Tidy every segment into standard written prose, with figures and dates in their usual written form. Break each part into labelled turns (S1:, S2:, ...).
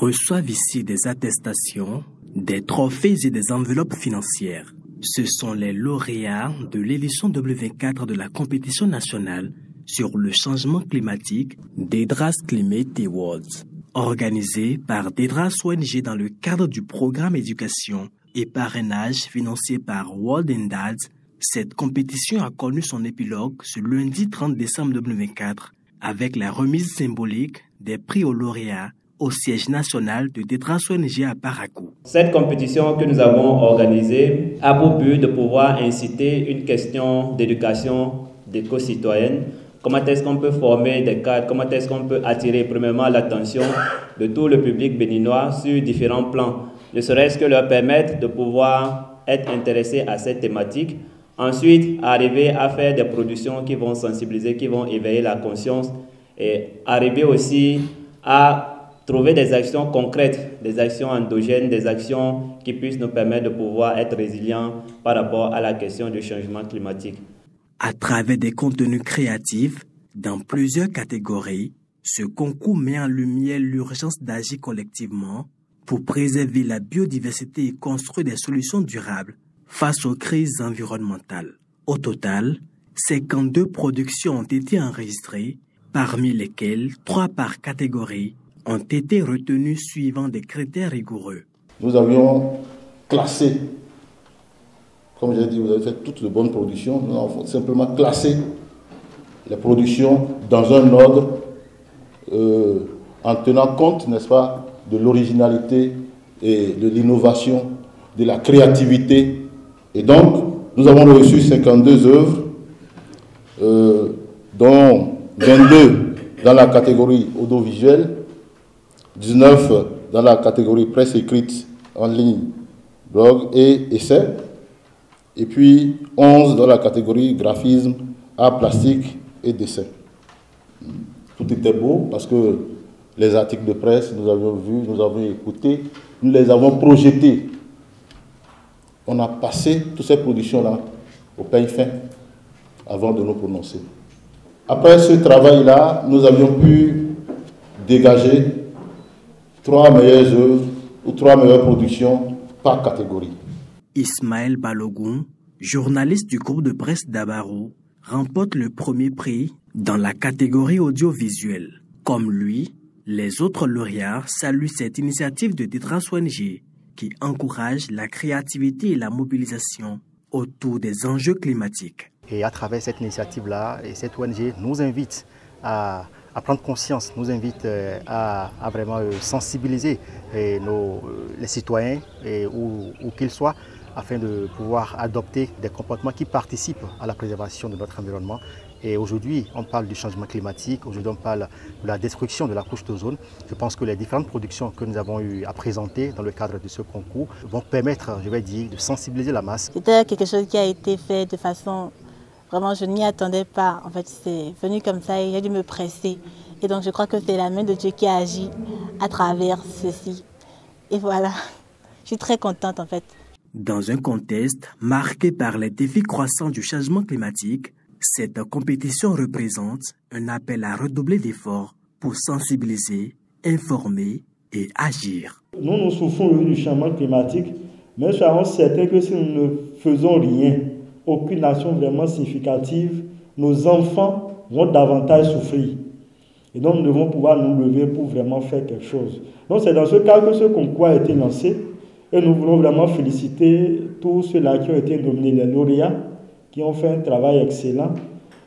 S1: reçoivent ici des attestations, des trophées et des enveloppes financières. Ce sont les lauréats de l'édition 2024 de la compétition nationale sur le changement climatique DEDRAS Climate Awards, organisée par DEDRAS ONG dans le cadre du programme éducation et parrainage financé par World in Dad. Cette compétition a connu son épilogue ce lundi 30 décembre 2024 avec la remise symbolique des prix aux lauréats au siège national de DEDRAS ONG à Parakou.
S2: Cette compétition que nous avons organisée a pour but de pouvoir inciter une question d'éducation d'éco-citoyenne. Comment est-ce qu'on peut former des cadres, comment est-ce qu'on peut attirer premièrement l'attention de tout le public béninois sur différents plans, ne serait-ce que leur permettre de pouvoir être intéressés à cette thématique. Ensuite, arriver à faire des productions qui vont sensibiliser, qui vont éveiller la conscience et arriver aussi à trouver des actions concrètes, des actions endogènes, des actions qui puissent nous permettre de pouvoir être résilients par rapport à la question du changement climatique.
S1: À travers des contenus créatifs dans plusieurs catégories, ce concours met en lumière l'urgence d'agir collectivement pour préserver la biodiversité et construire des solutions durables face aux crises environnementales. Au total, 52 productions ont été enregistrées, parmi lesquelles 3 par catégorie ont été retenues suivant des critères rigoureux.
S3: Nous avions classé, comme j'ai dit, vous avez fait toutes les bonnes productions, nous avons simplement classé les productions dans un ordre en tenant compte, n'est-ce pas, de l'originalité et de l'innovation, de la créativité. Et donc, nous avons reçu 52 œuvres, dont 22 dans la catégorie audiovisuelle, 19 dans la catégorie presse écrite en ligne, blog et essai, et puis 11 dans la catégorie graphisme, art plastique et dessin. Tout était beau parce que les articles de presse, nous avions vu, nous avons écouté, nous les avons projetés. On a passé toutes ces productions-là au peigne fin avant de nous prononcer. Après ce travail-là, nous avions pu dégager 3 meilleures œuvres ou 3 meilleures productions par catégorie.
S1: Ismaël Balogun, journaliste du groupe de presse d'Abarou, remporte le premier prix dans la catégorie audiovisuelle. Comme lui, les autres lauréats saluent cette initiative de DEDRAS ONG qui encourage la créativité et la mobilisation autour des enjeux climatiques.
S4: Et à travers cette initiative-là, cette ONG nous invite à prendre conscience, nous invite à vraiment sensibiliser les citoyens, où qu'ils soient, afin de pouvoir adopter des comportements qui participent à la préservation de notre environnement. Et aujourd'hui, on parle du changement climatique, aujourd'hui on parle de la destruction de la couche d'ozone. Je pense que les différentes productions que nous avons eu à présenter dans le cadre de ce concours vont permettre, je vais dire, de sensibiliser la masse.
S5: C'était quelque chose qui a été fait de façon... Vraiment, je n'y attendais pas. En fait, c'est venu comme ça et j'ai dû me presser. Et donc, je crois que c'est la main de Dieu qui a agi à travers ceci. Et voilà, je suis très contente en fait.
S1: Dans un contexte marqué par les défis croissants du changement climatique, cette compétition représente un appel à redoubler d'efforts pour sensibiliser, informer et agir.
S6: Nous souffrons du changement climatique, mais soyons certains que si nous ne faisons rien, aucune action vraiment significative, nos enfants vont davantage souffrir. Et donc nous devons pouvoir nous lever pour vraiment faire quelque chose. Donc c'est dans ce cadre que ce concours a été lancé et nous voulons vraiment féliciter tous ceux-là qui ont été nominés, les lauréats, qui ont fait un travail excellent.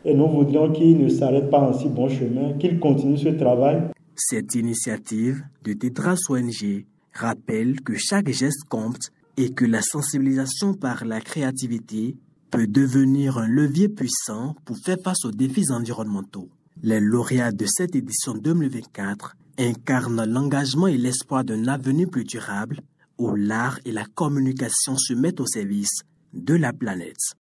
S6: Et nous voudrions qu'ils ne s'arrêtent pas en si bon chemin, qu'ils continuent ce travail.
S1: Cette initiative de DEDRAS ONG rappelle que chaque geste compte et que la sensibilisation par la créativité peut devenir un levier puissant pour faire face aux défis environnementaux. Les lauréats de cette édition 2024 incarnent l'engagement et l'espoir d'un avenir plus durable où l'art et la communication se mettent au service de la planète.